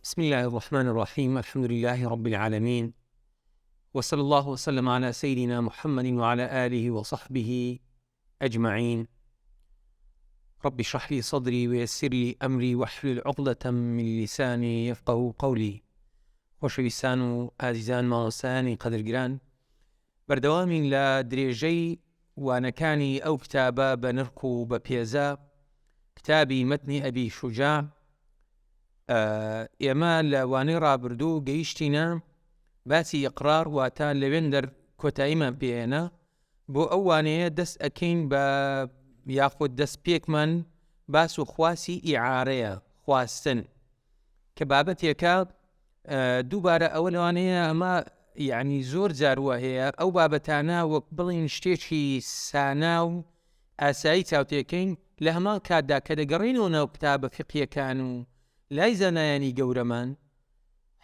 بسم الله الرحمن الرحيم. الحمد لله رب العالمين، وصلى الله وسلم على سيدنا محمد وعلى آله وصحبه أجمعين. رب اشرح لي صدري ويسر لي أمري واحلل عقدة من لساني يفقه قولي. خۆشەویستان و ئازیزان مامۆستایانی قەدرگران، بەردەوامین لە درێژەی وانەکانی ئەو کتابە بە نرخ و بە پێزە، کتابی مەتنی ئەبی شوجاع. ئێمە لە وانەی ڕابردوو گەیشتینە باسی ئیقرار، واتە لەوێندەر کۆتاییمان پێێنە بۆ ئەو وانەیە دەست ئەکەین بە یاخود دەست پێکمان باس و خواسی ئیعارەیە، خواستن، کە بابەتێکە دووبارە ئەوە لەوانەیە ئەمە یعنی زۆر جاروە هەیە ئەو بابەتانە وەک بڵین شتێکی سانا و ئاسایی چاوتێکەین لە هەمان کاتدا کە دەگەڕێنەوە ناو کتابە فقهیەکان و لای زانایانی گەورەمان،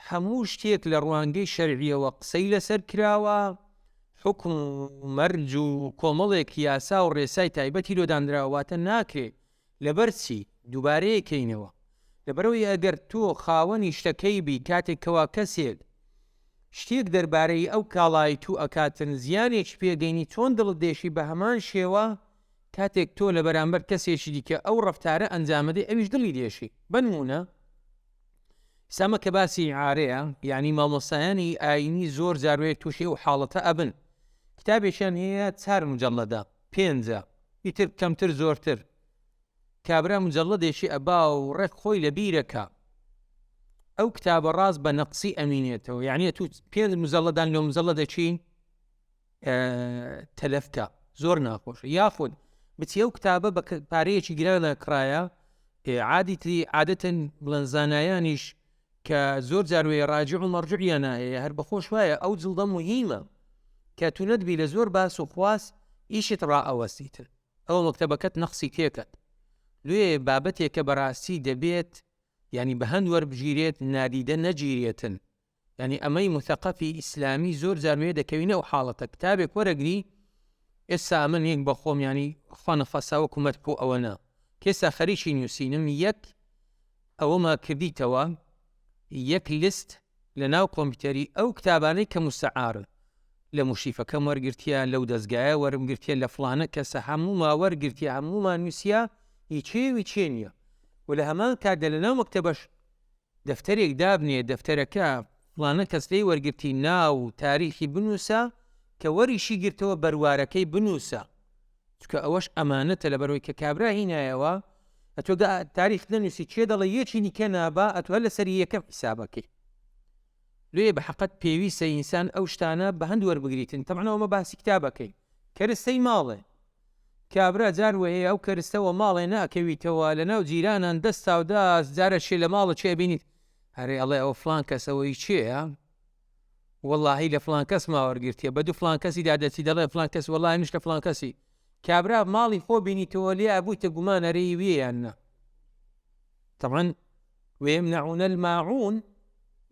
هەموو شتێک لە ڕوانگەی شەرعیەوە قسەی لەسەر کراوە، حکم و مەرج و کۆمەڵێک یاسا و ڕێسای تایبەتی لۆدانراواتە ناکرێت لەبەر چی دووبارەیەکەینەوە. لەبەرەوەی ئەگەر تۆ خاوەنی شتەکەی بی کاتێک کەوا کەسێک شتێک دەربارەی ئەو کاڵای تو ئەکاتن زیانێکی پێگەینی چۆن دڵت دێشی بە هەمان شێوە کاتێک تۆ لە بەرامبەر کەسێکی دیکە ئەو ڕەفتارە ئەنجامەدەی ئەویش دڵی دێشی. بنمونە سامە کە باسی ئیعارەیە، یعنی مامۆستایانی ئاینی زۆر جاروەیە تووشی و حاڵەتە ئەبن. کتابێکیان هەیە 4 مجەڵەدە، 5 ئیتر کەمتر زۆرتر، کابرا مجەڵەدێکی ئەبا و ڕێک خۆی لە بیرەکە ئەو کتابە ڕاست بە نەقسی ئەمینێتەوە، یعنی تو 5 مجەڵەدان لەو مجەڵەدەچین تەلەفکە، زۆر ناخۆشە. یاخود بچی ئەو کتابە بە پارەیەکی گران لە کرایە، عادیتری عادەتەن بڵەن زانایانیش کە زۆر جاروەیە ڕاجع و مەرجوعیان هەیە، هەر بەخۆش وایە ئەو جڵدە مهمە کە تو نەتبی لە زۆر باس و خواست ئیشت ڕائەوەستیتر ئەو مەکتەبەکەت نەقسی تێکەت. لێ بابەتێکە بەڕاستی دەبێت ینی بە هەند وەربژیرێت، نادیدە نەگیرێتن. ینی ئەمەی مثەقەفی ئیسلامی زۆر جاروەیە دەکەوینە و حاڵەتە کتابێک وەرەگری. ئێستا من یەک بە خۆم ینی خوانە فەساوە کومەت بۆ ئەوەنە کێسا خەریکی نووسینم، یەک ئەوەمە کردیتەوە یەک لیست لە ناو کۆمپیوتەری ئەو کتابانەی کە مستەعارن لە موشیفەکەم وەرگرتیە، لەو دەستگایە وەرمگرتیە، لە فڵانە کەسە هەمووما وەرگرتیە، هەموومان نووسیە، هیچێوی چێ نییە. و لە هەمان کاتدا لە ناو مەکتەبەش دەفتەرێک دابنێ، دەفتەرەکە فڵانە کەس لێی وەرگرتی ناو تاریخی بنووسە کە وەریشی گرتەوە بەروارەکەی بنووسە، چکە ئەوەش ئەمانەتە لە بەرەوەی کە کابرا هینایەوە ئەتۆ تاریخ نەنووسی چێ دەڵێ یەکی نیکە نابا ئەتوە لەسەر یەکەم حیسابەکەی. لێ بە حەقەت پێویستە ئینسان ئەو شتانە بە هەند وەربگریتن. تەمەنەوەمە باسی کتابەکەی کەرستەی ماڵێ، کابرا جار وەیە ئەو کەرستەوە ماڵێ ناکەویتەوە لە ناو جیرانان دەستا و داست جارە شێ لە ماڵە چێ بینیت هەرێ ئەڵێ ئەو فڵان کەسەوەی چێە وەڵاهی لە فڵان کەس ماوەرگرتیە، بە دوو فڵان کەسی دادەچی دەڵێ فڵان کەس وەڵاهی نیش لە فڵان کەسی. کابرا ماڵی خۆ بینیتەوە لێ ئەبوویتە گومان هەرەی وێیان نە. طبعاً ويمنعون الماعون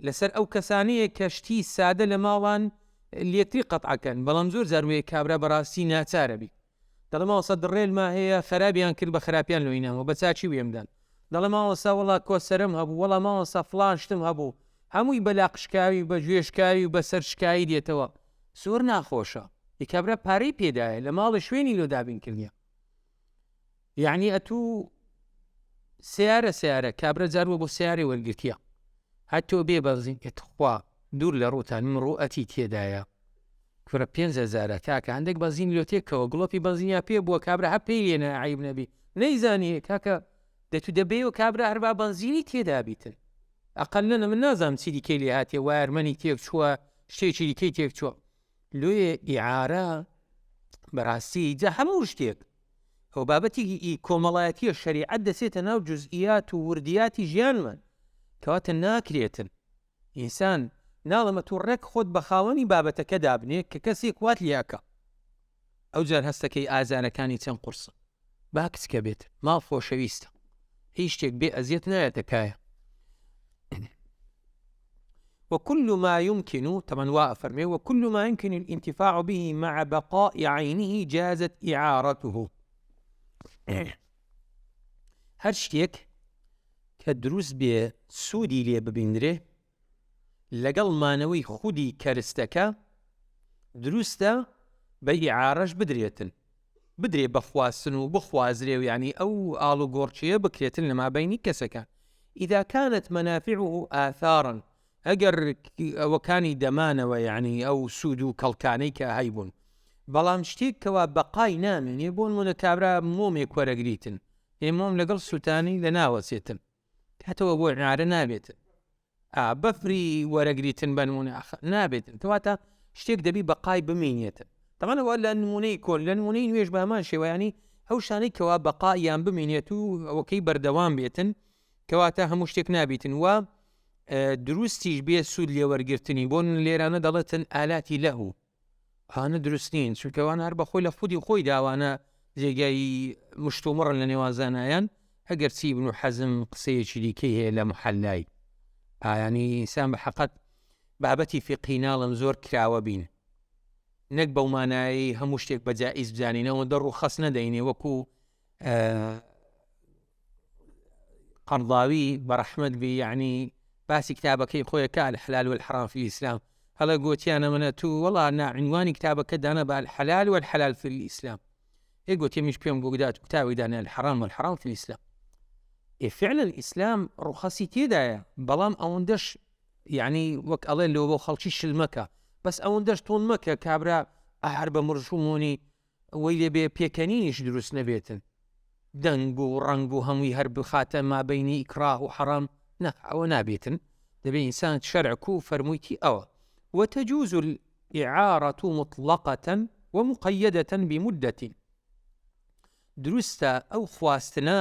لەسەر ئەو کەسانەیە کە شتی سادە لە ماڵان لێتری قەتعەکەن، بەڵام زۆر جاروەیە کابرا بەڕاستی ناچارە بی. دەڵێ ماوەسا دڕێلما هەیە خەرابیان کرد بە خراپیان لۆینامەوە بە چاچی وێمدان. دەڵێ ماوەسا وەڵا کۆسەرم هەبوو، وەڵا ماوەسا فڵان شتم هەبوو، هەمووی بە لاقشکاوی بە گوێشکاوی و بە سەرشکایی دێتەوە. زۆر ناخۆشە. کابرا پارەی پێدایە لە ماڵی شوێنی لۆ دابین کردیە. یعنی ئەتوو سیارە کابرا جاروە بۆ سیارێ وەرگرتیە، هەتۆ بێ بەزین ئێتخوا دوور لە ڕووتان من ڕوئەتی تێدایە کورە 5,000 تاکە هەندێک بەزین لۆ تێکەوە گڵۆپی بەزینیا پێ بووە کابرا هە پێی لێنە عیب نەبی نەیزانی کاکە دەتو دەبێ و کابرا هەربا بەنزینی تێدا بیتن. ئەقل لەنە من نازانم چی دیکەی لێ هاتێ وایەرمەنی تێک چووە، شتێکی دیکەی تێک چووە. لێ ئیعارە بەڕاستی جا هەموو شتێک ئەو بابەتی کۆمەڵایەتیە شەریعەت دەسێتە ناو جوزئیات و وردیاتی ژیانمان کەواتە ناکرێتن. ئینسان ناڵەمە تو ڕێک خۆت بە خاوەنی بابەتەکە دابنێ کە کەسێک وات لیاکە. ئەو جار هەستەکەی ئازارەکانی چەند قورسە با کچکە بێت، ماڵ خۆشەویستە، هیچ شتێک بێ ئەزیەت نایەتەکایە. وكل ما يمكن طبعا وافرمي وكل ما يمكن الانتفاع به مع بقاء عينه جازت إعارته. هەر شتێک کە دروست بێ سوودی لێ ببیندرێ لەگەڵ مانەوەی خودی کەرستەکە دروستە بە ئیعارەش بدرێ بەخواستن و بخوازرێ و ینی ئەو ئاڵ و گۆڕچیە بکرێتن لە مابینی کەسەکە. ئیدا کانت مەنافعه ئاثارا ئەگەر ئەوەکانی دەمانەوە ینی ئەو سوود و کەڵکانەی کە هەیبوون، بەڵام شتێک کەوا بەقای نامێنێ بۆ نمونە کابرا مۆمێک وەرەگریتن، مۆم لەگەڵ سووتانی لە ناوەسێتن کاتەوە بۆ عارە نابێتن، بەفری وەرەگریتن بە نمونە نابێتن، کەواتە شتێک دەبی بەقای بمێنێتن. تەمانەوە لە نمونەی کۆن لە نمونەی نوێژ بامان شێوەیانی ئەو شانەی کەوا بەقاییان بمێنێت و ئەوەکەی بەردەوام بێتن، کەواتە هەموو شتێک نابێتن و دروستیش بێ سوود لێوەرگرتنی بۆ لێرانە دەڵێتن ئالاتی لەهوو، هانە دروستین چونکەوان هەر بەخۆی لە خودی خۆی داوانە جێگای مشتومڕن لە نێوان زانایان. ئەگەر چی بن و حەزم قسەیەکی دیکەی هەیە لە محەلای ینی ئینسان بە حەقەت بابەتی فقهی ناڵم زۆر کراوە بین، نەک بەومانایی هەموو شتێک بە جائز بزانینەوە دەڕ و خەس نەدەینێ وەکو قەرضاوی بەڕەحمەت بی ینی باسی کتابەکەی خۆیەکە الحلال والحرام في الإسلام، هەڵە گوتیانە منە تو وەڵا ناعنوانی کتابەکە دانا بە الحلال والحلال في الإسلام، گوتی میش پێم گوگدات و کتابی دانا الحرام والحرام في الإسلام. فعلا الإسلام ڕوخەسی تێدایە، بەڵام ئەوەندەش ینی وەک ئەڵێ لەوە بۆ خەڵکی شلمەکە، بەس ئەوەندەش تۆن مەکە کابرا هەر بە مڕژومونی وەی لێبێ پێکەنینیش دروست نەبێتن، دەنگ و ڕنگ و هەمووی هەر بخاتە مابینی ئیکراه و حەرام، ئەوە نابێتن، دەبێ ئینسان شەرعک و فەرموویتی ئەوە. وتجوز الإعارة مطلقة ومقيدة بمدة، دروستە ئەو خواستنە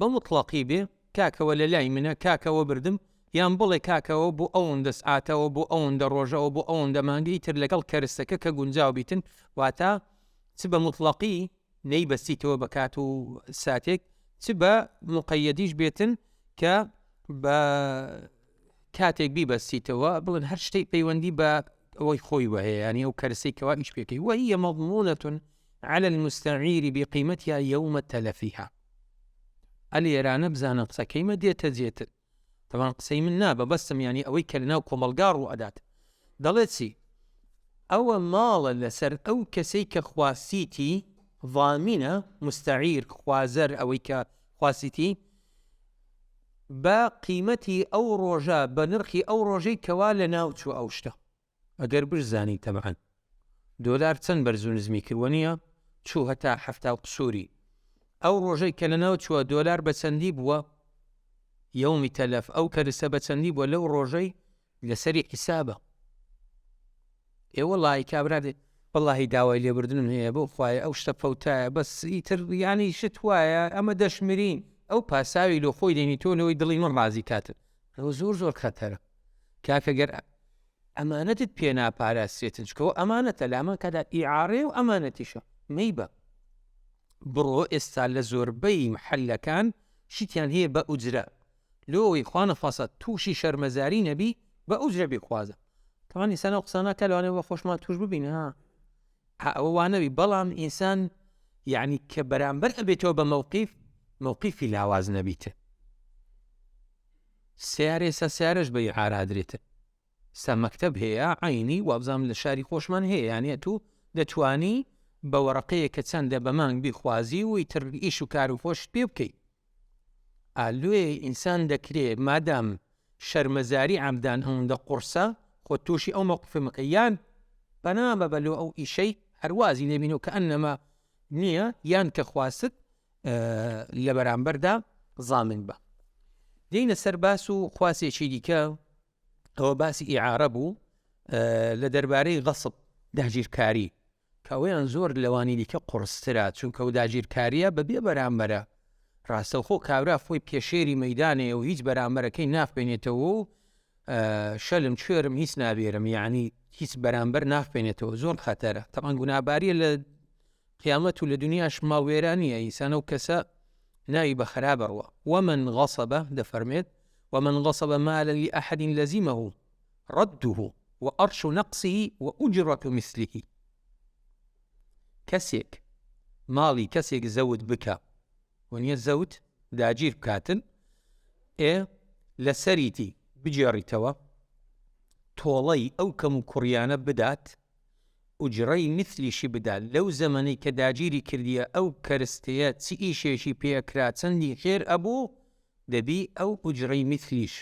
بە مطلقی بێ، کاکەوە لە لای منە کاکەوە بردم، یان بڵێ کاکەوە بۆ ئەوەندە سعاتەوە بۆ ئەوەندە ڕۆژەوە بۆ ئەوەندە مانگی تر لەگەڵ کەرستەکە کە گونجاو بیتن، واتە چ بە مطلقی نەی بەستیتەوە بە کات و ساتێک، چ بە مقەیەدیش بێتن کە بە کاتێک بیبەستیتەوە بڵێن هەر شتێک پەیوەندی بە ئەوەی خۆی وهەیە، ینی ئەو کەرسەی کەوا ئیش پێکەی وهي مضمونة على المستعير بقيمتها يوم تلفها. ئەلێرانە بزانە قسەکەیمە دێتە جێتر، طبعا قسەی من نابە بەستم ینی ئەوەی کە لەناو کۆمەڵگا ڕوو ئەدات، دەڵێت چی ئەوە ماڵە لەسەر ئەو کەسەی کە خواسیتی ضامینە مستعیر خوازەر ئەوەی کە خواسیتی بە قیمەتی ئەو ڕۆژە بە نرخی ئەو ڕۆژەی کەوا لە ناو چوو ئەو شتە. ئەگەر بزانی تەبعەن دۆلار چەند بەرز و نزمی کردوە نییە چوو هەتا هەفتا و قسووری، ئەو ڕۆژەی کە لە ناو چووە دۆلار بە چەندی بووە یومی تەلەف، ئەو کەرسە بە چەندی بووە لەو ڕۆژەی لەسەری حیسابە. وەڵی کابرا وەڵی داوای لێبردنم هەیە بۆ خوایە ئەو شتە فەوتایە، بەس ئیتر ینی شت وایە ئەمە دەشمرین، ئەو پاساوی لۆ خۆی دێنی تۆ لەوەی دڵی من ڕازی کاتن، ئەوە زۆر زۆر خەتەرە. کاکەگەر ئەمانەتت پێ ناپاراستێتن چکەوە ئەمانەتە لامان کەدا ئیعارێ و ئەمانەتیشە مەیبە. بڕۆ ئێستا لە زۆربەی محەلەکان شتیان هەیە بە ئوجرە، لۆی خوانە فەسەد تووشی شەرمەزاری نەبی بە ئوجرە بێخوازە. تەوانی سەنە قسانە کە لەوانەوە خۆشمان توش ببینە ئەوە وانەوی، بەڵام ئینسان یعنی کە بەرامبەر ئەبێتەوە بە مووقیفی لاواز نەبیتە. سیارێ سیارەش بە ئیعارادرێتە، سا مەکتەب هەیە عینی وابزام لە شاری خۆشمان هەیە، یانە تو دەتوانی بە وەرەقەیە کە چەندە بە مانگ بیخوازی و ئیتر ئیش و کار و خۆشت پێ بکەیت. ئالوێ ئینسان دەکرێت مادام شەرمەزاری عەمدان هەوندە قورسە خۆ تووشی ئەو مەوقفە مەکەیان بەنامە بەلۆ ئەو ئیشەی هەروازی نەبین و کە ئەنەما نییە یان کە خواست لە بەرامبەردا زامن بە. دێینە سەر باس و خواسێکی دیکە، ئەوە باسی ئیعارە بوو لە دەربارەی غەسب داگیرکاری، کەوەیان زۆر لەوانی دیکە قورسترا، چونکە و داگیرکاریە بەبێ بەرامبەرە، ڕاستەوخۆ کابرا خۆی پێشێری مەیدانێ و هیچ بەرامبەرەکەی نافبێنێتەوە و شەلم کوێرم هیچ نابێرم، یعنی هیچ بەرامبەر نافبێنێتەوە، زۆر خەتەرە. تەمان گوناباریە لە قیامەت و لە دنیاش ماڵوێرانیە، ئینسانە و کەسە ناوی بە خرابەڕوە. ومن غەصەبە دەفەرمێت ومن غصب مالا لأحد لزمه رده وأرش نقصه وأجرة مثله. کەسێک ماڵی کەسێک زەوت بکە ونیە زەوت داگیر بکاتن، لەسەریتی بجێڕیتەوە تۆڵەی ئەو کەم و کوڕیانە بدات ئوجرەی مثلیشی بدات لەو زەمەنەی کە داگیری کردیە ئەو کەرستەیە چی ئیشێکی پێکرا چەندی خێر ئەبوو دەبی ئەو ئوجرەی مثلیش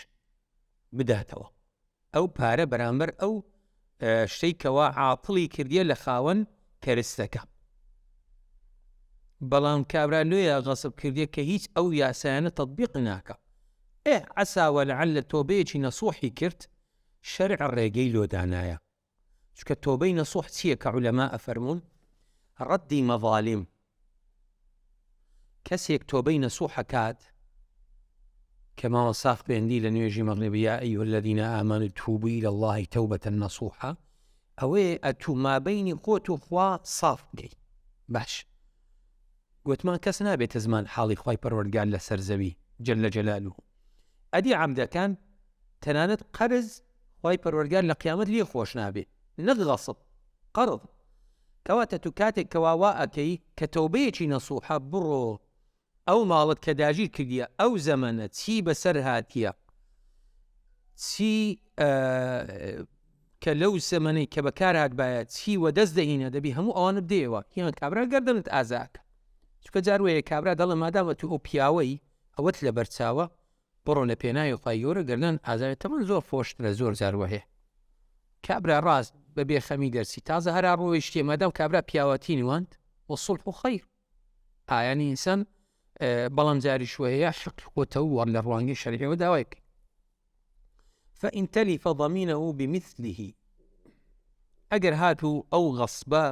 بداتەوە ئەو پارە بەرامبەر ئەو شتەی کەوا عاپڵی کردیە لە خاوەن کەرستەکە. بەڵام کابرا لێیە غەسب کردیە کە هیچ ئەو یاسایانە تەطبیق ناکە عەساوە لەعەلە تۆبەیەکی نەسوحی کرد شەرع ڕێگەی لۆدانایە. چکە تۆبەی نەسوح چییە کە عولەما ئەفەرمون؟ ڕەدی مەظالیم. کەسێک تۆبەی نەسوح کات کە ماوە ساف بێندی لە نوێژی مەغریبی یا ئەیها الذین ئامەنوا تووبوا إلی الله تەوبەتەن نەسوحا ئەوەیە ئەتوو مابەینی خۆت و خوا ساف بکەی. باش گوتمان کەس نابێتە زمان حاڵی خوای پەروەردگار لەسەر زەوی جەلە جەلالوه. ئەدی عەمدەکان تەنانەت قەرز خوای پەروەردگار لە قیامەت لێ خۆش نابێت نەک غەسب قەرض. کەواتە تو کاتێک کەوا وا ئەکەی کە تەوبەیەکی نەسوحە بڕۆ ئەو ماڵت کە داگیر کردیە ئەو زەمەنە چی بەسەر هاتیە چی کە لەو زەمەنەی کە بەکار هاتبایە چی وەدەست دەهینە دەبی هەموو ئەوانە بدەیەوە یان کابرا گەردەنت ئازاکە. چکە جاروەیە کابرا دەڵێ مادامە تو ئەو پیاوەی ئەوەت لە بەرچاوە بڕۆ لە پێناوی خوای گەورە گەردەن ئازاوێت تەمەن زۆر فۆشترە زۆر جاروە هەیە. کابرا ڕاست بە بێخەمی دەرسی تازە هەرا ڕۆی شتێ مادام کابرا پیاوەتی نوانت وەسوڵح و خەیر ئایانی ئینسان بەڵام جاری شوەیە حق خۆتەوە وەڕ لە ڕوانگەی شەریعەوە داوای بکەی. فإن تلف ضمينه بمثله ئەگەر هاتوو ئەو غەسبە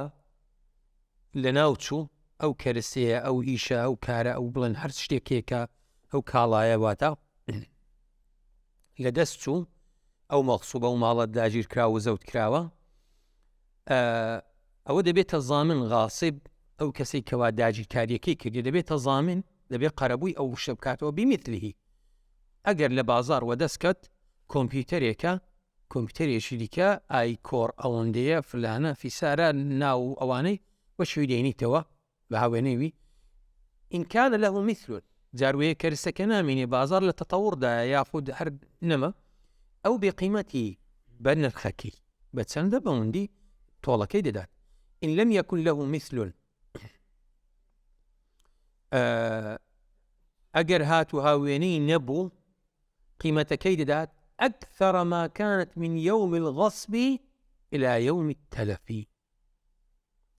لەناوچوو ئەو کەرسەیە ئەو ئیشە ئەو کارە ئەو بڵێن هەر شتێکێکە ئەو کاڵایە واتە لە دەست چوو ئەو مەغصوبە و ماڵەت داگیر کراوە زەوت کراوە ئەوە دەبێتە زامن غاسب ئەو کەسەی کەوا داگیرکاریەکەی کردی دەبێتە زامن دەبێت قەرەبووی ئەو شە بکاتەوە بمثله. ئەگەر لە بازار وەدەستکەت کۆمپیوتەرێکە کۆمپیوتەرێکی دیکە ئای کۆڕ ئەوەندەیە فلانە فیسارە ناو ئەوانەی بە شوی دێنیتەوە بە هاوێنەوی ئینکانە لەهو مثل جاروەیە کەرسەکە نامێنێ بازار لە تەتەوڕدا یاخود هەر نەمە ئەو بقیمەتی بە نرخەکەی بە چەندە بەوەندی تۆڵەکەی دەدات. إن لم يكن له مثل ئەگەر هاتو هاوێنەی نەبوو قیمەتەکەی دەدات أكثر ما كانت من يوم الغصب إلى يوم التلف.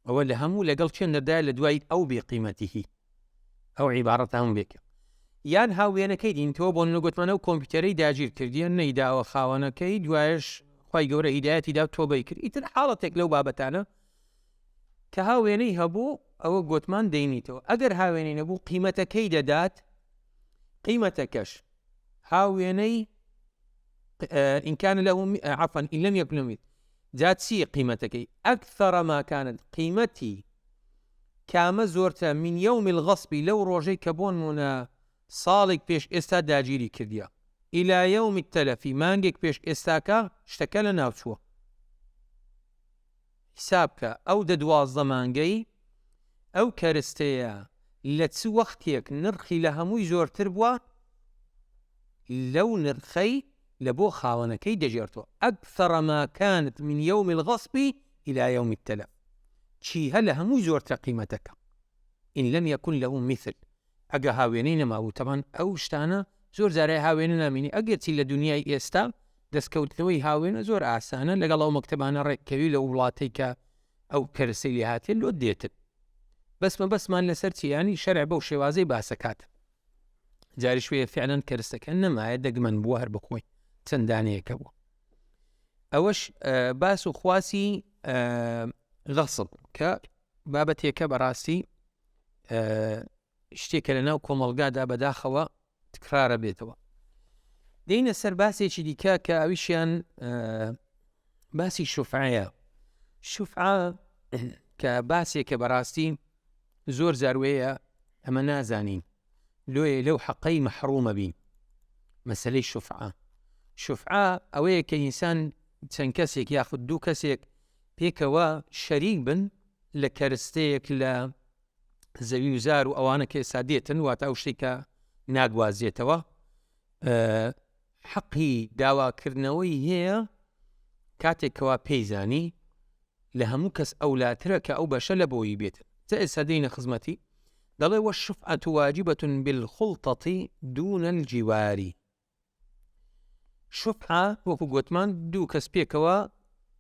ئەوە لە هەموو لەگەڵ چێندەدا لە دوای ئەو بقیمەتیه ئەو عیبارەت هەموو بێکە. یان هاوێنەکەی دینتەوە بۆ نەگوتمانە و کۆمپیوتەرەی داگیر کردیە نەیداوە خاوەنەکەی دوایش خوای گەورە هیدایەتی دا تۆبەی کرد. ئیتر حاڵەتێک لەو بابەتانە کە هاوێنەی هەبوو ئەوە گوتمان دەینیتەوە. ئەگەر هاوێنەی نەبوو قیمەتەکەی دەدات قیمەتەکەش هاوێنەی إن كان له عفوا إن لم يكن له جات سي قيمتك أكثر ما كانت قيمتي كما زورت من يوم الغصب لو روجي كبون منا صالك بيش استا داجيري كرديا إلى يوم التلف مانجك بيش استاكا اشتكال ناوشوا حسابك أو ددواز زمانجي أو كارستيا لتسو وقتيك نرخي لهموي زور تربوا لو نرخي لبو خاونەکەی دەژێرتەوە أكثر ما كانت من يوم الغصب إلى يوم التلف چی هەلە هەمووی زۆرترە قیمەتەکە. إن لم يكن له مثل ئەگە هاوێنەی نەمابوو تەمان ئەو شتانە زۆر جارێ هاوێنە نامێنی ئەگەرچی لە دنیای ئێستا دەستکەوتنەوەی هاوێنە زۆر ئاسانە لەگەڵ ئەو مەکتەبانە ڕێککەوی لە وڵاتەی کە ئەو کەرسەی لێ هاتێ لۆ دێتن بەسمان لەسەر چیانی شەرع بەو شێوازەی باسەکات. جاری شوێ فعلەن کەرسەکە نەمایە دەگمەن بووە هەر بخۆی چەندانەیەکە بوو. ئەوەش باس و خواسی غەسب کە بابەتێکە بەڕاستی شتێکە لە ناو کۆمەڵگادا بەداخەوە تکرارە بێتەوە. دێینە سەر باسێکی دیکە کە ئەویشیان باسی شوفعەیە. شوفعە کە باسێکە بەڕاستی زۆر زاروەیە ئەمە نازانین لۆیە لەو حەقەی مەحرومە بین. مەسەلەی شوفعە ئەوەیە کە ئینسان چەند کەسێک یاخود دوو کەسێک پێکەوە شەریک بن لە کەرستەیەک لە زەوی و زار و ئەوانە کە ئێستا دێتن واتە ئەو شتێک کە ناگوازێتەوە حەقی داواکردنەوەی هەیە کاتێکەوە پێیزانی لە هەموو کەس ئەولاترە کە ئەو بەشە لە بۆی بێت. جا ئێستا دێینە خزمەتی دەڵێ والشفعة واجبة بالخلطة دون الجوار. شفعة وەکو گوتمان دوو کەس پێکەوە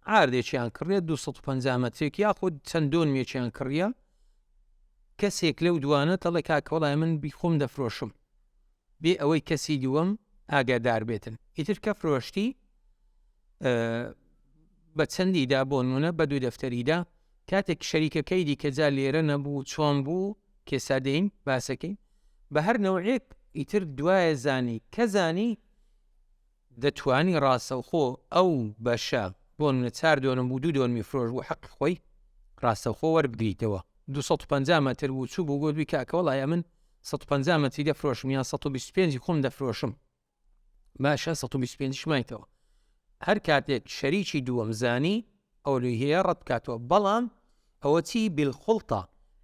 ئاردێکیان کڕێت 250 مەترێک یاخود چەندۆن مێکیان کڕیە، کەسێک لەو دوانە دەڵێ کاکەوەڵای من بیخۆم دەفرۆشم بێ ئەوەی کەسی دووەم ئاگادار بێتن. ئیتر کە فرۆشتی بە چەندیدا بۆ نمونە بە دوو دەفتەریدا کاتێک شەریکەکەی دیکەجا لێرە نەبوو چۆن بوو کێسادەین باسەکەین بە هەر نەوعێک ئیتر دوایە زانی کە زانی دەتوانی ڕاستەوخۆ ئەو بەشە بۆ نمونە 4 دۆنم بوو 2 دۆنمی فرۆش بوو حەقی خۆی ڕاستەوخۆ وەربگریتەوە. 250 مەتر بوو چوو بوو گوت کاکەوەڵایە من 150 مەتری دەفرۆشم یان 125 خۆم دەفرۆشم، باشە 125 مایتەوە. هەر کاتێک شەریکی دووەم زانی ئەو لێ هەیە ڕەت بکاتەوە. بەڵام ئەوە چی بالخڵتە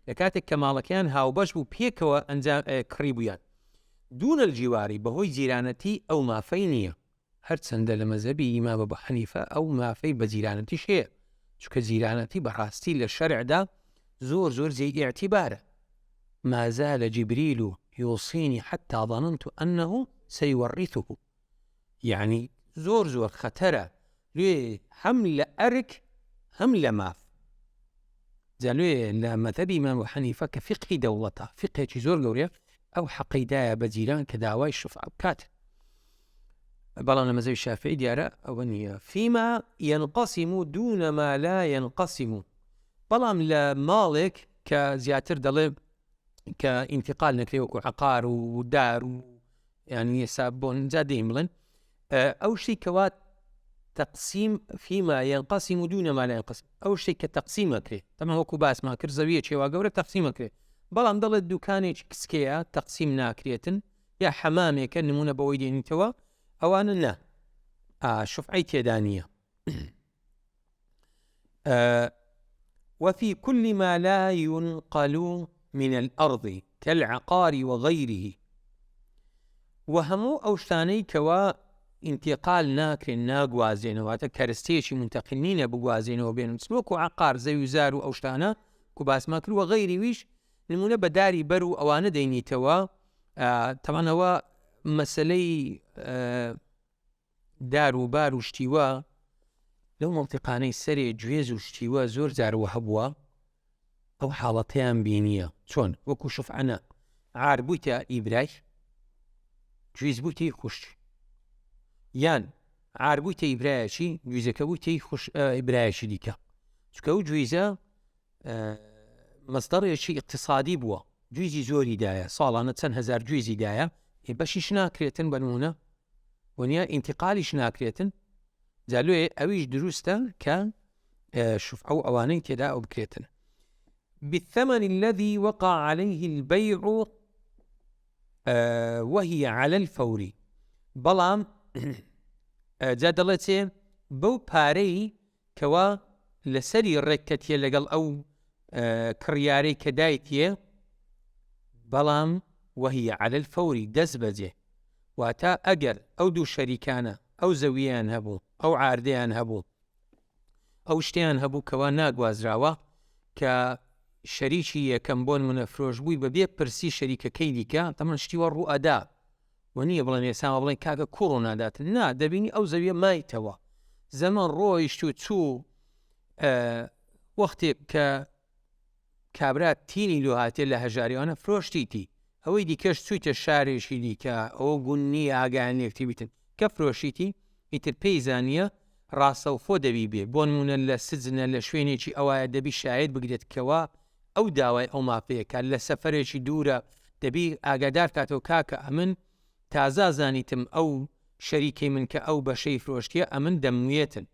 لە کاتێک کە ماڵەکەیان هاوبەش بوو پێکەوە ئەنجام کڕی بوویان دوون الجیواری بەهۆی جیرانەتی ئەو مافەی نییە. هەرچەندە لە مەزهەبی ئیمام ئەبوو حەنیفە ئەو مافەی بە جیرانەتیش هەیە، چونکە جیرانەتی بەڕاستی لە شەرعدا زۆر جێی ئیعتیبارە. ما زال جبريل يوصيني حتى ظننت أنه سيورثه. يعني زۆر خەتەرە لێ هەم لە ئەرک هەم لە ماف. جا لێ لە مەذهەبی ئیمام ئەبوو حەنیفە کە فقهی دەوڵەتە، فقهێکی زۆر گەورەیە، ئەو حەقەیدایە بە جیران کە داوای شفعە بکات. بەڵام لە مەذهەبی شافعی دیارە ئەوە نییە. فيما ينقسم دون ما لا ينقسم. بەڵام لە ماڵێک کە زیاتر دەڵێ کە ئینتقال نەکرێ وەکو عەقار و دار و یعنی ئێستا بۆ جا دێین بڵێن ئەو شتێک کەوا تەقسیم فيما ينقسم دون ما لا ينقسم، ئەو شتێک کە تەقسیمەکرێ تەمە وەکو باسمان کرد زەویە چێوا گەورە تەقسیمەکرێ، بەڵام دەڵێت دوکانێکی کچکەیە تەقسیم ناکرێتن یا حەمامێکە نمونە بەوەی دێنیتەوە ئەوانە نا شفعەی تێدا نییە. وفي كل ما لا ينقل من الأرض كالعقار وغيره. وهمو أو شتاني كوا انتقال ناكرين ناقوازين وهذا كرستيشي منتقلين بقوازين وبينهم سلوكو عقار زي زارو أو شتانا كباس ماكرو وغيري ويش نمونا بداري برو أوانا ديني توا. طبعا هو مسألة دار و بار و شتیوا لەو منطقانەی سەرێ گوێز و شتیوە زۆر جارەوە هەبووە ئەو حاڵەتەیان بینیە. چۆن وەکو شفعەنە عار بوویتە ئیبرای گوێز بوویتەی خوشت، یان عار بوویتە ئیبرایەکی گوێزەکە بوویتەی ئیبرایەکی دیکە، چونکە ئەو گوێزە مەصدەڕێکی اقتصادی بووە، گوێزی زۆری دایە، ساڵانە چەند هەزار گوێزی دایە، بەشیش ناکرێتن بەنمونە وەنیا ئینتقالیش ناکرێتن. جالوێ ئەویش دروستە کە شفعە و ئەوانەی تێدا ئەو بکرێتن. بالثمن الذي وقع عليه البيع وهي على الفور. بەڵام جا دەڵێتێ بەو پارەی کەوا لەسەری ڕێککەتیە لەگەڵ ئەو کڕیارەی کە دایتیە، بەڵام وهي على الفور دەست بەجێ. واتە ئەگەر ئەو دوو شەریکانە ئەو زەویان هەبوو ئەو عاردەیان هەبوو ئەو شتیان هەبوو کەوا ناگوازراوە کە شەریکی یەکەم بۆ نمونە فرۆش بووی بەبێ پرسی شەریکەکەی دیکە تەمەن شتیوە ڕوو ئەدا وەنیە بڵێن ئێسا بڵێن کاکە کوڕ ناداتن نا دەبینی ئەو زەویە مایتەوە زەمان ڕۆیشت و چوو وەختێک کە کابرا تینی لۆ هاتێ لە هەژاریوانە فرۆشتیتی ئەوەی دیکەش چوویتە شارێکی دیکە ئەوە گونی ئاگیان لێکتی بیتن کە فرۆشیتی ئیتر پێی زانیە ڕاستەوخۆ دەبی بێ بۆ نمونە لە سجنە لە شوێنێکی ئەوایە دەبی شاهێد بگرێت کەوا ئەو داوای ئەو مافەیەکە لە سەفەرێکی دوورە دەبی ئاگادار کاتەوە کاکە ئەمن تازا زانیتم ئەو شەریکەی من کە ئەو بەشەی فرۆشتیە ئەمن دەمویێتن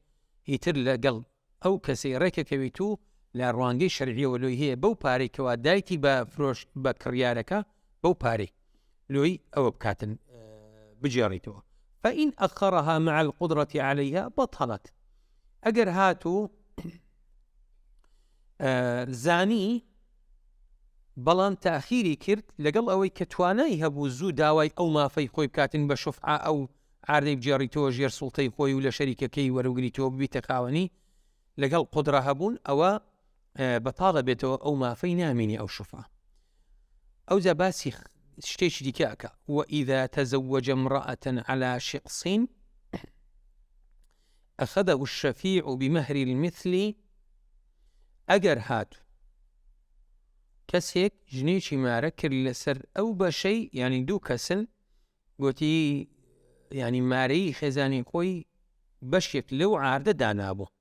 ئیتر لەگەڵ ئەو کەسەی ڕێکەکەویت و لە ڕوانگەی شەرعیەوە لۆی هەیە بەو پارەی کەوا دایتی بە فرۆش بە کڕیارەکە بەو پارەی لۆی ئەوە بکاتن بجێڕیتەوە. فإن أخرها مع القدرة عليها بطلت. أجر هاتو زاني بەڵام تاخیری کرد لەگەڵ ئەوەی کە توانای هەبوو زوو داوای ئەو مافەی خۆی بکاتن بە شوفعە ئەو ئاردەی بجێڕیتەوە ژێر سوڵتەی خۆی و لە شەریکەکەی وەرەگریتەوە ببیتە خاوەنی لەگەڵ قودرە هەبوون ئەوە بەتاڵە بێتەوە ئەو مافەی نامێنی ئەو شوفعە. ئەوجا باسی شتێکی دیکەکە وإذا تزوج امرأة على شقص أخذه الشفيع بمهر المثل. ئەگەر هاتو کەسێک ژنێکی مارە کرد لەسەر ئەو بەشەی یعنی دوو کەسن گوتی یعنی مارەی خێزانی خۆی بەشێک لەو عاردە دانابوو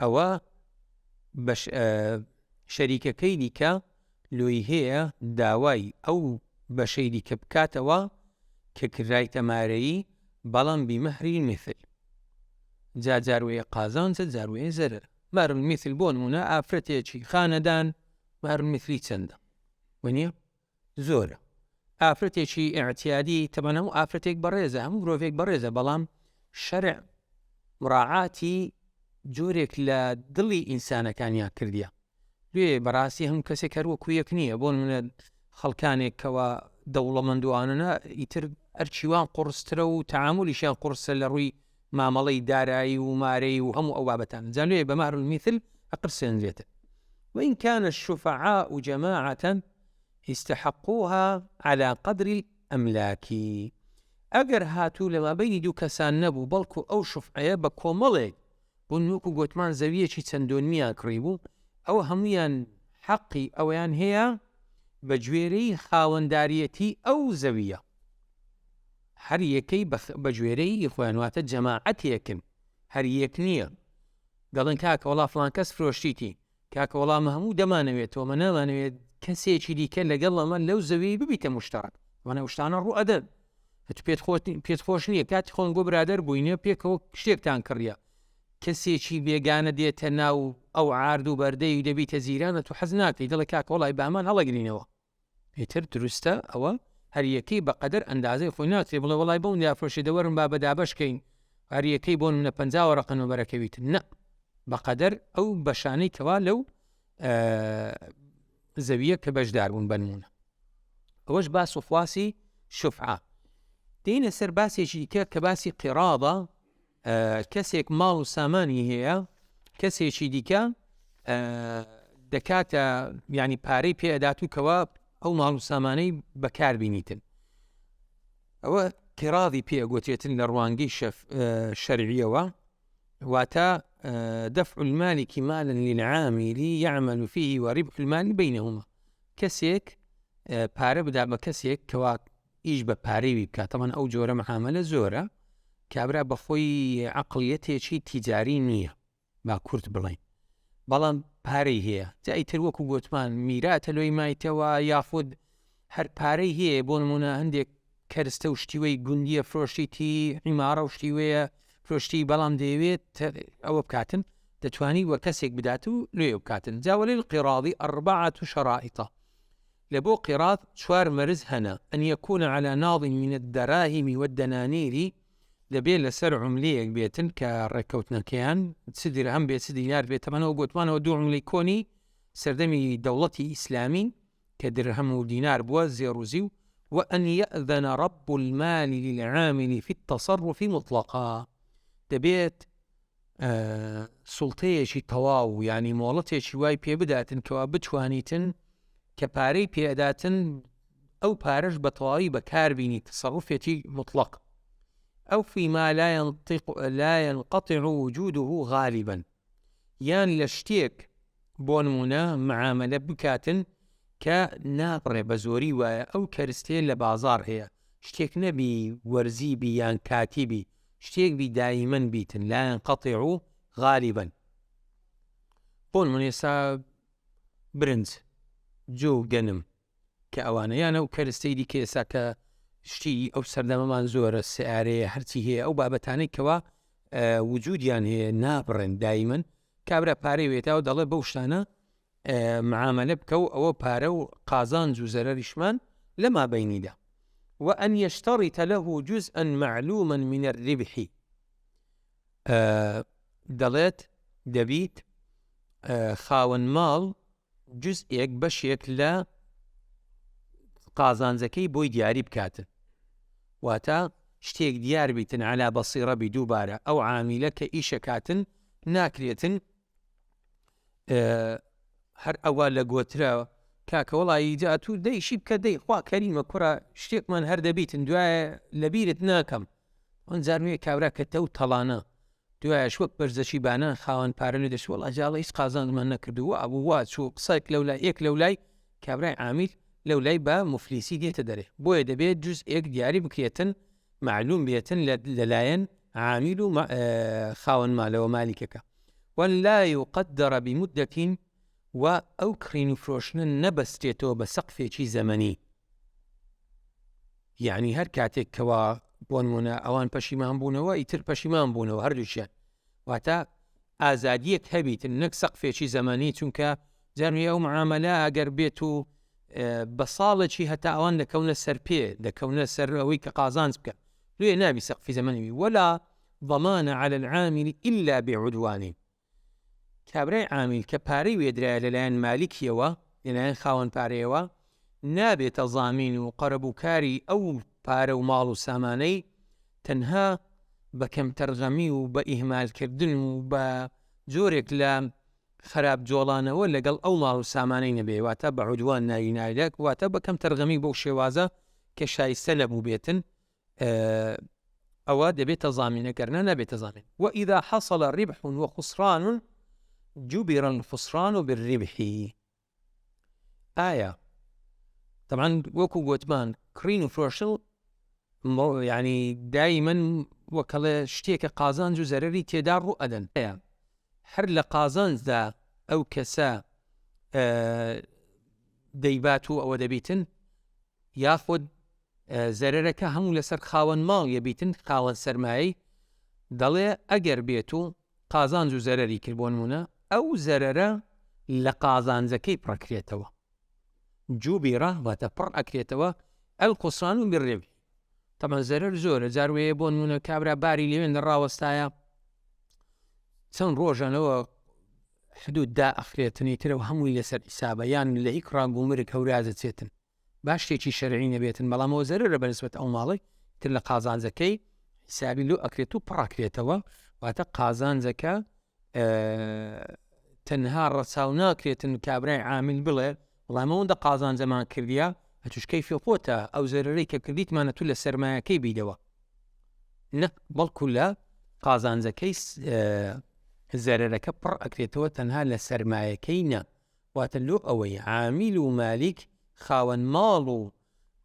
ئەوە شەریکەکەی دیکە لۆی هەیە داوای ئەو بەشەی دیکە بکاتەوە کە کراویتە مارەیی بەڵام بیمەهری مثل جاروەیە قازانچە جاروەیە زەرر. مهر المثل بۆ نمونە ئافرەتێکی خانەدان مهر المثلی چەندە وەنیە زۆرە. ئافرەتێکی ئاعتیادی تەبەن هەموو ئافرەتێک بەڕێزە هەموو مرۆڤێک بەڕێزە بەڵام شەرع مراعاتی جۆرێک لە دڵی ئینسانەکانیان کردیە. لێ بەڕاستی هەموو کەسێک هەروەکو یەک نییە بۆ نمونە خەڵکانێکەوە دەوڵەمەندوانە ئیتر ئەرچیوان قورسترە و تعاملیشیان قورسە لە ڕووی مامەڵەی دارایی و مارەی و هەموو ئەو بابەتان جانوێ بە مهر المثل ئەقرسێنرێتە. وإن كان الشفعاء جماعة استحقوها على قدر الأملاك. ئەگەر هاتوو لەما بینی دوو کەسان نەبوو بەڵکو ئەو شوفعەیە بە کۆمەڵێک بۆ نوکو گوتمان زەویەکی چەندۆنمیان کڕی بوو ئەو هەمویان حەقی ئەویان هەیە بە گوێرەی خاوەنداریەتی ئەو زەویە هەر یەکەی بە گوێرەی خۆیانواتە جەماعەتێکن هەر یەک نییە. دەڵێن کاکە وەڵا فڵان کەس فرۆشتیتی کاکە وەڵامە هەموو دەمانەوێتەوە مە نامانەوێت کەسێکی دیکە لەگەڵ ئەمە لەو زەوی ببیتە مشتەرەک وانە شتانە ڕوو ئەدەن پێت خۆش نییە کاتی خۆن بۆ برادەر بووینە پێکەوە شتێکتان کڕیە کەسێکی بێگانە دێتە ناو ئەو عارد و بەردەی و دەبیتە زیرانە تو حەز ناکەی دڵە کاکە وەڵای بامان هەڵەگرینەوە پێتر دروستە ئەوە هەر یەکەی بەقەدەر ئەندازەی خۆی ناترێ بڵێ وەڵای بەون یافرۆشی دەوەرم با بەدابەشکەین هەر یەکەی بۆ منە 50 ڕقن و بەرەکەویتن نە بەقەدەر ئەو بەشانەی کەوا لەو زەویە کە بەشدار بوون بنمونە. ئەوەش باس و خواسی شوفعە. دێنە سەر باسێکی دیکە کە باسی قیراضە کەسێک ماڵ و سامانی هەیە کەسێکی دیکە دەکاتە ینی پارەی پێدات و کەوا ئەو ماڵ و سامانەی بەکار بینیتن ئەوە قیراضی پێگوتێتن لە ڕوانگەی شەرعیەوە واتە دفع المالك مالا للعامل يعمل فيه وربح المال بينهما. کەسێک پارە بدا بە کەسێک کەوا ئیش بە پارەی بکات تەمان ئەو جۆرە مەعاملە زۆرە کابرا بەخۆی عەقڵیەتێکی تیجاری نییە با کورت بڵێن بەڵام پارەی هەیە جایتر وەکو گوتمان میراتە لۆی مایتەوە یاخود هەر پارەی هەیە بۆ نمونە هەندێک کەرستە و شتیوەی گوندیە فرۆشتیتی عیمارە و شتیوەیە فرۆشتی بەڵام دەیەوێت ئەوە بکاتن دەتوانی وە کەسێک بدات و لێ بکاتن. جاوەلی القیراضی 4 شرائط لبو قراض 4 مرز هنا أن يكون على ناظم من الدراهم والدنانير دەبێ لەسەر عملەیەک بێتن کە ڕێکەوتنەکەیان سدی درهم بێت سدی دیار بێت تەمەنەوە گوتمانەوە دوو عملەی کۆنی سەردەمی دەوڵەتی ئیسلامی کە درهم و دینار بووە زێڕوزی وأن يأذن رب المال للعامل في التصرف مطلقا دەبێت سوڵتەیەکی تەواو ینی مۆڵەتێکی وای پێ بداتن کەوا بتوانیتن کە پارەی پێداتن ئەو پارەش بە تەواوی بەکاربینی تصرفێتی مطلق أو فيما لا ينقطع وجوده غالبا يان لشتيك بونمونا معاملة بكاتن كنابر بزوري أو كرستين لبازار هي شتيك نبي ورزي بي يان كاتبي شتيك بي دائما بيتن لا ينقطع غالبا بونمون يسا برنز جو جنم كأوانا يان أو كرستي دي كيسا شتی ئەو سەردەمەمان زۆرە سیارەیە هەرچی هەیە ئەو بابەتانەی کەوا وجودیان هەیە ناپڕێن دایمەن کابرا پارەی وێتاوە دەڵێ بەو شتانە معاملە بکە و ئەوە پارە و قازانج و زەرەریشمان لەما بینیدا وأن يشترط له جزءا معلوما من الربح دەڵێت دەبیت خاوەن ماڵ جزئێک بەشێک لە قازانجەکەی بۆی دیاری بکاتن، واتە شتێک دیار بیتن عەلا بەسیرە بی دووبارە ئەو عامیلە کە ئیشەکاتن ناکرێتن هەر ئەوە لە گۆترە کاکە وەڵی جاتوو دەیشی بکە دەی خوا کەریمە کوڕە شتێکمان هەردەبیتن دوایە لەبیرت ناکەم ئەوەن جارنوێ کابرا کە تەو تەڵانە دوایش وەک بەرزەشی بانان خاوەن پارە لێ دەست وەڵا جاڵە هیچ قازانمان نەکردووە ئەبوو وا چوو قسەێک لەولای یەک لەولای کابرای عامیل لەولای بە مفلیسی دێتە دەرێ بۆیە دەبێت جزئێک دیاری بکرێتن معلوم بێتن لەلایەن عامیل و خاوەن مالەوە مالیکەکە ولا يقدر بمدة و ئەو کڕین و فرۆشتنە نەبەستێتەوە بە سەقفێکی زەمەنی یعنی هەر کاتێک کەوا بۆ نمونە ئەوان پەشیمان بوونەوە ئیتر پەشیمان بوونەوە هەردووچیان واتە ئازادیەک هەبیتن نەک سەقفێکی زەمەنی چونکە جارنوێ ئەو معامەلە ئەگەر بێت و بە ساڵێکی هەتا ئەوان دەکەونە سەر پێ دەکەونە سەر ئەوەی کە قازانج بکە لێ نابی سەقفی زەمەنی ولا ضمان على العامل إلا بعدوان کابرای عامیل کە پارەی وێدرایە لەلایەن مالیکیەوە لەلایەن خاوەن پارەیەوە نابێتە زامین و قەرەبووکاری ئەو پارە و ماڵ و سامانەی تەنها بە کەم تەرغەمی و بە ئیهمالکردن و بە جۆرێک لە خراپ جۆڵانەوە لەگەڵ ئەو ماڵ و سامانەی نەبێ واتە بە عودوان ناوی نایدەک واتە بە کەم تەرغەمی بەو شێوازە کە شایستە لەبوو بێتن ئەوە دەبێتە زامینەکەرنە نەبێتە زامین وإذا حصل ربح وخسران جبر الخسران بالربح آية طبعا وەکو گوتمان کڕین و فرۆشتن يعني دائما وەکەڵێ شتێکە قازانج و زەرەری تێدا ڕوو ئەدەن هەر لە قازانجدا ئەو کەسە دەیبات و ئەوە دەبیتن یاخود زەرەرەکە هەموو لەسەر خاوەن ماڵ یەبیتن خاوەن سەرمایی دەڵێ ئەگەر بێت و قازانج و زەرەری کرد بۆ نمونە ئەو زەرەرە لە قازانجەکەی پڕەکرێتەوە جوبیرە واتە پڕ ئەکرێتەوە الخسران بالربح طبعا زەرەر زۆرە جاروەیە بۆ نمونە کابرا باری لێوێن ڕاوەستایە چەند ڕۆژانەوە حدود دا ئەخرێتنی ترەوە هەمووی لەسەر حیسابە یان لە هیچ ڕاگومرێک هەورازە چێتن باش شتێکی شەرعی نەبێتن بەڵامەوە زەرەرە بەنسبەت ئەو ماڵی تر لە قازانجەکەی حیسابی لۆ ئەکرێت و پڕەکرێتەوە واتە قازانجەکە تەنها ڕەچاو ناکرێتن کابرای عامیل بڵێ بەڵام ئەوەندە قازانجەمان کردیە هەتوشکەی فێخۆتە ئەو زەرەرەی کە کردیتمانە تو لە سەرمایەکەی بیدەوە نەک بەڵکو لە قازانجەکەی زەرەرەکە پڕ ئەکرێتەوە تەنها لە سەرمایەکەی نە واتە لۆ ئەوەی عامیل و مالیک خاوەن ماڵ و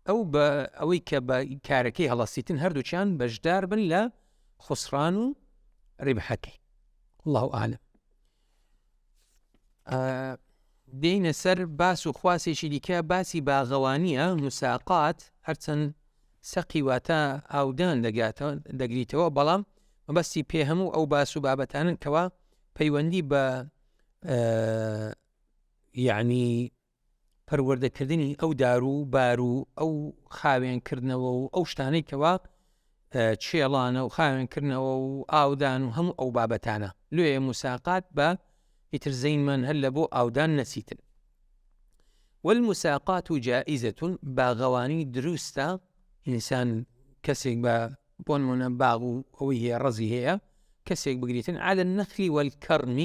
ئەو بە ئەوەی کە بە کارەکەی هەڵەستیتن هەردووچیان بەشدار بن لە خسران و ڕیبحەکەی الله ئاعلم دێنە سەر باس و خواسێکی دیکە باسی باغەوانیە مساقات هەرچەند سەقی واتە ئاودان دەگریتەوە بەڵام مەبەستی پێ هەموو ئەو باس و بابەتانن کەوا پەیوەندی بە یعنی پەروەردەکردنی ئەو دار و بار و ئەو خاوێنکردنەوە و ئەو شتانەی کەوا چێڵانە و خاوێنکردنەوە و ئاودان و هەموو ئەو بابەتانە لێ مساقات بە ئیتر زەینمان هەر لە بۆ ئاودان نەچیتن والمساقات جائزة باغەوانی دروستە ئینسان کەسێک بە بۆ نمونە باغ و ئەوەی هەیە ڕەزی هەیە کەسێک بگریتن على النخل والكرم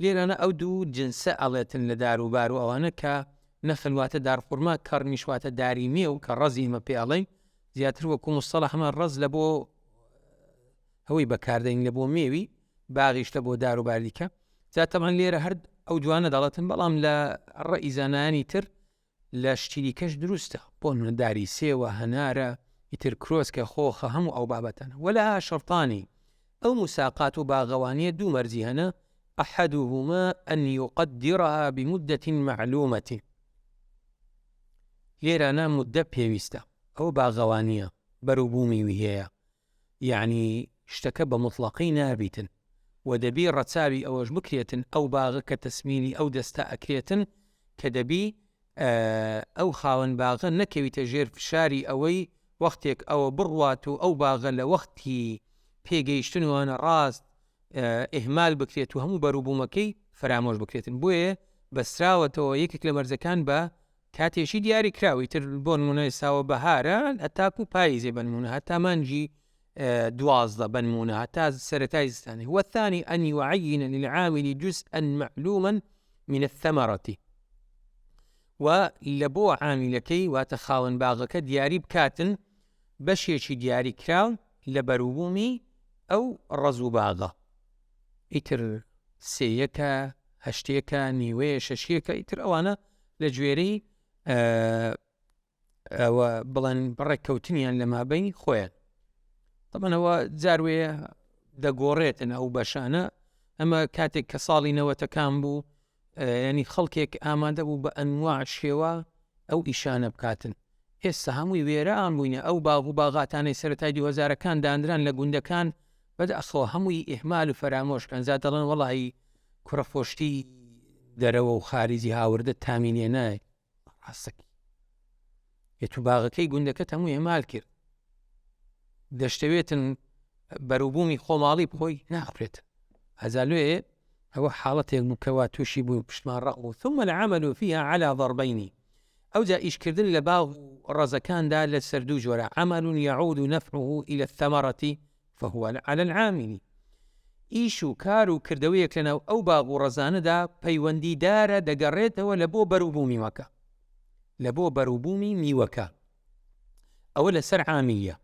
لێرانە ئەو دوو جنسە ئەڵێتن لە دار و بار و ئەوانە کە نەخل واتە دارخورما کەڕمیش واتە داری مێ و کە ڕەزی مە پێ ئەڵێن زیاتر وەکو مستەڵەح هەمان ڕەز لە بۆ ئەوەی بەکاردەین لە بۆ مێوی باغیشتە بۆ دار و باریکە زیاتەمان لێرە هەر ئەو جوانە دەڵێتن بەڵام لە ڕەئی زانانی تر لە شتیلیکەش دروستە بۆ داری سێوە هەنارە ئیتر کرۆسکە خۆخە هەموو ئەو بابەتانە ولا شەرطانی ئەو مساقات و باغەوانیە دوو مەرجی هەنە أحدهما أن يقدرها بمدة معلومة لێرانە مدە پێویستە ئەو باغەوانیە بەروبوومی وهەیە یعنی شتەکە بە مطلقی نابیتن و دەبی ڕەچاوی ئەوەش بکرێتن ئەو باغە کە تەسمیلی ئەو دەستە ئەکرێتن کە دەبی ئەو خاوەن باغە نەکەویتە ژێر فشاری ئەوەی وەختێک ئەوە بڕوات و ئەو باغە لە وەختی پێگەیشتنوانە ڕاست ئیهمال بکرێت و هەموو بەروبوومەکەی فرامۆش بکرێتن بۆیە بەسراوەتەوە یەکێک لە مەرزەکان بە کاتێشی دیاری کراوی تر بۆ نمونە ئێستاوە بەهارە هەتاکو پاییزێ بنمونە هەتا مانجی 12 بنمونە هەتا سەرەتای زستانی والثاني أن يعين للعامل جزءا معلوما من الثمرة و لە بۆ عاملەکەی واتە خاوەن باغەکە دیاری بکاتن بەشێکی دیاری کراون لە بەروبوومی ئەو ڕەز و باغە ئیتر سێیەکە هەشتێکە نیوەیە شەشیەکە ئیتر ئەوانە لە گوێرەی ئەوە بڵێن بڕێککەوتنیان لە مابەی خۆیان تەمەنەوە جاروێ دەگۆڕێتن ئەو بەشانە ئەمە کاتێک کە ساڵی نەوەتەکان بوو ینی خەڵکێک ئامادە بوو بە ئەنواع شێوە ئەو ئیشانە بکاتن ئێستا هەمووی وێرە ئام بووینە ئەو باغ و باغاتانەی سەرەتای 2000ەکان دانران لە گوندەکان بەدەخەوە هەمووی ئیهمال و فەرامۆشکان زات دەڵێن وەڵی کوڕەفۆشتی دەرەوە و خارجی هاوردە تامینێ نایە ڕاستەکی یەتو باغەکەی گوندەکە هەمووی ئێمال کرد دەشتەوێتن بەروبوومی خۆماڵی بخۆی ناپرێت هەزالوێ ئەوە حاڵەتێک بووکەوە تووشی بوو پشتمان ڕق بوو ثم العمل فيها على ضربين ئەوجا ئیشکردن لە باغ و ڕەزەکاندا لە سەردوو جۆرە عمل يعود نفعه إلى الثمرة فهو على العامل ئیش و کار و کردەوەیەک لەناو ئەو باغ و ڕەزانەدا پەیوەندیدارە دەگەڕێتەوە لە بۆ بەروبوومی میوەکە لە بۆ بەروبوومی میوەکە ئەوە لەسەر عامیلیە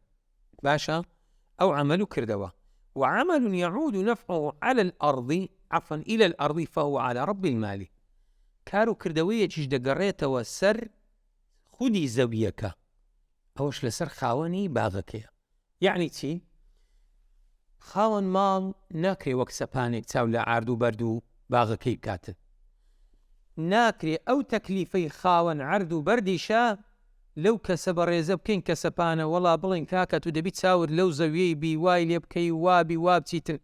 باشە ئەو عمل و کردەوە وعمل يعود نفعه على الأرض عفوا إلى الأرض فهو على رب المال کار و کردەوەیەکیش دەگەڕێتەوە سەر خودی زەویەکە ئەوەش لەسەر خاوەنی باغەکەیە یعنی چی؟ خاوەن ماڵ ناکرێ وەک سەپانێک چاو لە ئارد و بەرد و باغەکەی بکاتن ناکرێ ئەو تەکلیفەی خاوەن عرد و بەردیشە لەو کەسە بەڕێزە بکەین کە سەپانە وەڵا بڵین کاکە تو دەبی چاور لەو زەویەی بی وای لێ بکەی وابی وابچیتر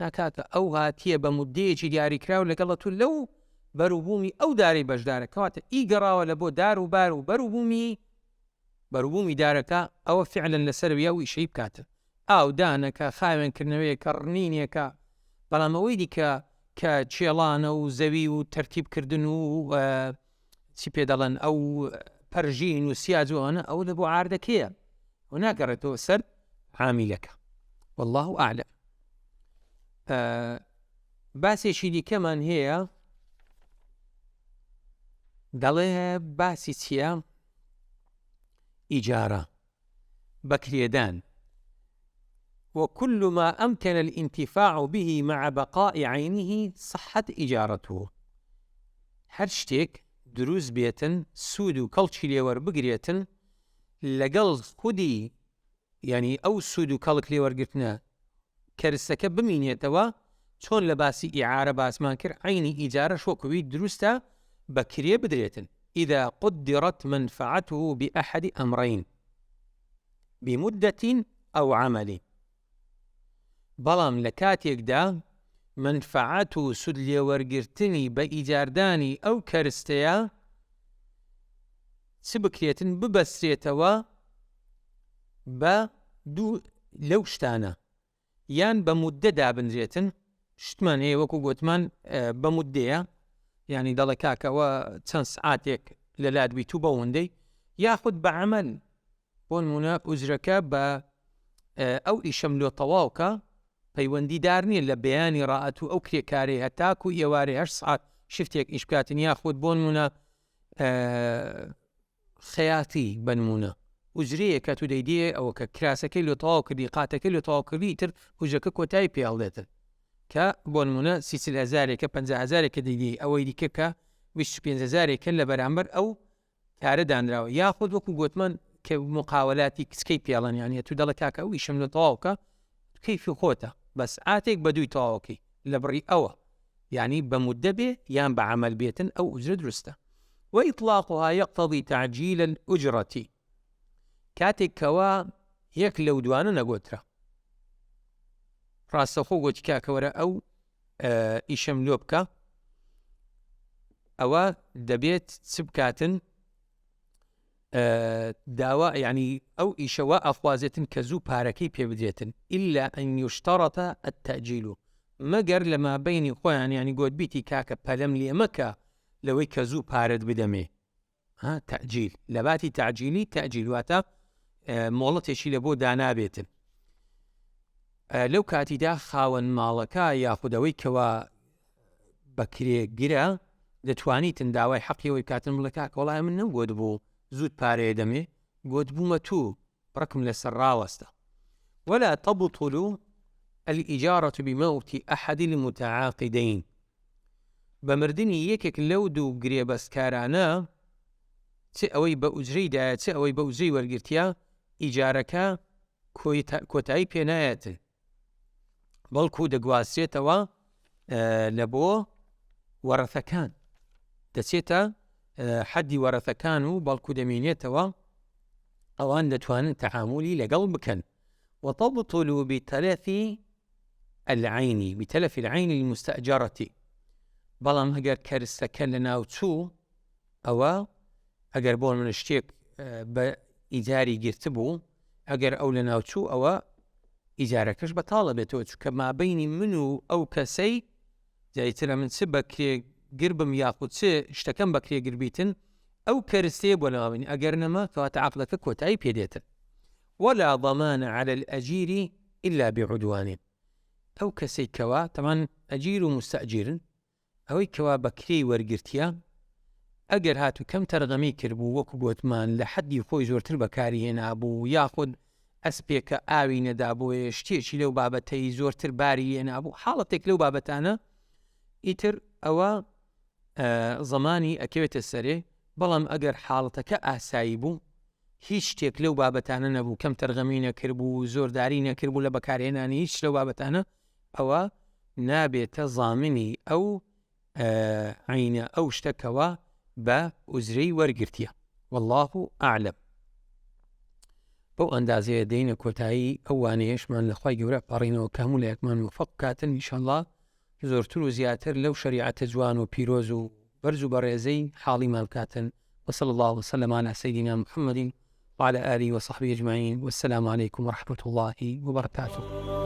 ناکاتە ئەو هاتیە بە مودەیەکی دیاریکراو لەگەڵە تو لەو بەروبوومی ئەو داری بەشدارە کەواتە ئیگەڕاوە لە بۆ دار و بار و بەروبوومی دارەکە ئەوە فعلەن لەسەر ویا و ئیشەی بکاتە ئاو دانەکە خاوێنکردنەوەیە کە ڕنینێکە بەڵام ئەوەی دیکە کە چێڵانە و زەوی و تەرتیبکردن و چی پێ دەڵێن ئەو پەرژین و سیاجوانە ئەو لە بۆ ئاردەکەیە و ناگەڕێتەوە سەر عامیلەکە والله ئاعلم باسێکی دیکەمان هەیە دەڵێ باسی چییە؟ ئیجارە بەکرێدان وكل ما أمكن الانتفاع به مع بقاء عينه صحت إجارته هەر شتێک دروست بێتن سوود و کەڵکی لێوەربگرێتن لەگەڵ خودی ینی ئەو سوود و کەڵک لێوەرگرتنە کەرسەکە بمینێتەوە چۆن لە باسی ئیعارە باسمان کرد عینی ئیجارە شۆکوی دروستە بەکرێ بدرێتن إذا قدرت منفعته بأحد أمرين بمدة أو عمل بەڵام لە کاتێکدا منفعات و سود لێوەرگرتنی بە ئیجاردانی ئەو کەرستەیە چ بکرێتن ببەسترێتەوە بە دوو لەو شتانە یان بە مودە دابنرێتن شتمان هەیە وەکو گوتمان بە مودەیە یعنی دەڵێ کاکەوە چەند سعاتێک لە لادبی تو بەوەندەی یاخود بە عەمەل بۆ نمونە ئوجرەکە بە ئەو ئیشەم لۆ تەواوکە پەیوەندیدار نییە لە بەیانی ڕائەت و ئەو کرێکارەی هەتاکو ئێوارێ 8 سعات شفتێک ئیش بکاتن یاخود بۆ نمونە خەیاتی بنمونە ئوجرەیە کە تو دەیدێ ئەوە کە کراسەکەی لۆ تەواو کردی قاتەکەی لۆ تەواو کردی تر ئوجرەکە کۆتایی پێڵدێتن کە بۆ نمونە 30,000 50,000 دەیدێ ئەوەی دیکە کە 25,000 لە بەرامبەر ئەو کارە دانراوە یاخود وەکو گوتمان کە مقاولاتی کچکەی پێڵەن یانە تو دەڵە کاکە ئەو ئیشم لە تەواوکە کەیفی خۆتە بەس ئاتێک بە دووی تەواوکەی لە بڕی ئەوە یعنی بە مودە بێ یان بە عەمەل بێتن ئەو ئوجرە دروستە وإطلاقها يقتضي تعجيل الأجرة کاتێک کەوا یەک لەو دوانە نەگۆترە ڕاستەخۆ گوتی کاکەوەرە ئەو ئیشەم لۆ بکە ئەوە دەبێت چ بکاتن داوا یعنی ئەو ئیشەوە ئەخوازێتن کە زوو پارەکەی پێ بدرێتن إلا أن يشترط التأجيل مەگەر لە مابەینی خۆیان ینی گۆت بیتی کاکە پەلەم لێ مەکە لەوەی کە زوو پارەت بدەمێ تەعجیل لە باتی تەعجیلی تەعجیل واتە مۆڵەتێکی لە بۆ دانابێتن لەو کاتیدا خاوەن ماڵەکە یاخودەوەی کەوا بەکرێگرە دەتوانیتن داوای حەقیەوەی کاتن بڵێ کاکە وەڵای من نەمگوت بوو زوود پارەیە دەمێ گوت بوومە تو بڕکم لەسەر ڕاوەستە ولا تبطل الإجارة بموت أحد المتعاقدين بمردني یەکێک لەو دوو گرێبەستکارانە چ ئەوەی بە ئوجرەیدایە چ ئەوەی بە ئوجرەی وەرگرتیا ئیجارەکە کۆتایی پێنایەتن بەڵکو دەگوازرێتەوە لە بۆ وەرەثەکان دەچێتە حەدی وەرەثەکان و بەڵکو دەمێنێتەوە ئەوان دەتوانن تەعاملی لەگەڵ بکەن وتبطل بتلف العين المستأجرة بەڵام ئەگەر کەرسەکە لە ناوچوو ئەوە ئەگەر بۆ من شتێک بە ئیجاری گرتبوو ئەگەر ئەو لە ناوچوو ئەوە ئیجارەکەش بەتاڵە بێتەوە چونکە مابەینی من و ئەو کەسەی جایترە من چ بەکرێ گربم یاخود چ شتەکەم بەکرێ گربیتن ئەو کەرسێ بۆ ناوین ئەگەر نەما کەواتە عەقدەکە کۆتایی پێدێتن ولا ضمان على الأجير إلا بعدوان ئەو کەسەی کەوا تەمان ئەجیر و مستەجیرن ئەوەی کەوا بەکرێی وەرگرتیە ئەگەر هاتو کەم تەرغەمی کردبوو وەکو گوتمان لە حەدی خۆی زۆرتر بەکاری هێنابوو یاخود ئەسپێکە ئاوی نەدابووە شتێکی لەو بابەتەی زۆرتر باری هێنابوو حاڵەتێک لەو بابەتانە ئیتر ئەوە زەمانی ئەکەوێتە سەرێ بەڵام ئەگەر حاڵەتەکە ئاسایی بوو هیچ شتێک لەو بابەتانە نەبوو کەم تەرغەمی نەکردبوو زۆرداری نەکردبوو لە بەکارهێنانی هیچ لەو بابەتانە ئەوە نابێتە زامنی ئەو عینە ئەو شتەکەوە بە ئوزرەی وەرگرتیە والله ئەعلەم بەو ئەندازەیە دەینە کۆتایی ئەو وانەیەشمان لەخوای گەورە پەڕینەوە کامل یەکمان موفق کاتن ئینشاءالله زۆرتر و زیاتر لەو شەریعەتە جوان و پیرۆز و بەرز و بەڕێزەی حاڵیمان کاتن وصلى الله وسلم على سيدنا محمد وعلى آله وصحبه أجمعين والسلام عليكم ورحمة الله وبركاته